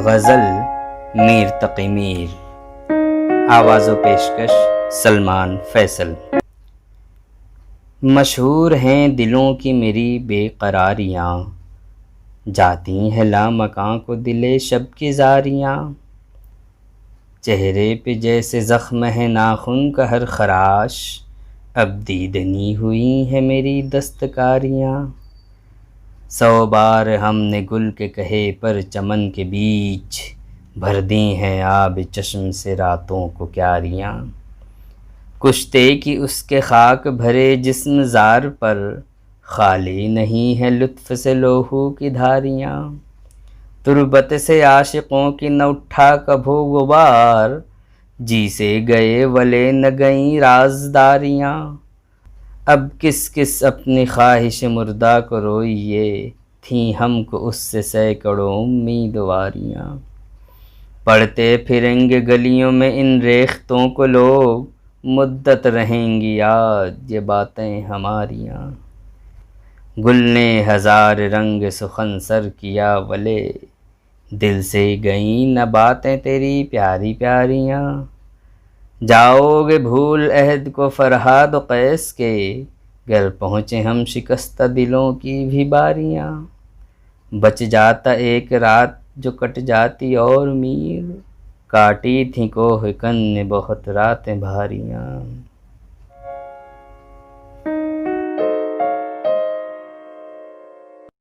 غزل میر تقی میر، آواز و پیشکش سلمان فیصل۔ مشہور ہیں دلوں کی میری بے قراریاں، جاتی ہیں لامکاں کو دل شب کی زاریاں۔ چہرے پہ جیسے زخم ہے ناخن کا ہر خراش، اب دیدنی ہوئی ہیں میری دستکاریاں۔ 100 بار ہم نے گل کے کہے پر چمن کے بیچ، بھر دی ہیں آب چشم سے راتوں کو کیاریاں۔ کشتے کی اس کے خاک بھرے جسم زار پر، خالی نہیں ہے لطف سے لوہو کی دھاریاں۔ تربت سے عاشقوں کی نہ اٹھا کبھو غبار، جی سے گئے ولے نہ گئیں رازداریاں۔ اب کس کس اپنی خواہش مردہ کو روئیے، تھیں ہم کو اس سے سینکڑوں امیدواریاں۔ پڑھتے پھریں گے گلیوں میں ان ریختوں کو لوگ، مدت رہیں گی یاد یہ باتیں ہماریاں۔ گل نے ہزار رنگ سخن سر کیا ولے، دل سے گئیں نہ باتیں تیری پیاری پیاریاں۔ جاؤ گے بھول عہد کو فرہاد و قیس کے، گر پہنچے ہم شکستہ دلوں کی بھی باریاں۔ بچ جاتا ایک رات جو کٹ جاتی اور میر، کاٹی تھیں کوہ کن نے بہت راتیں بھاریاں۔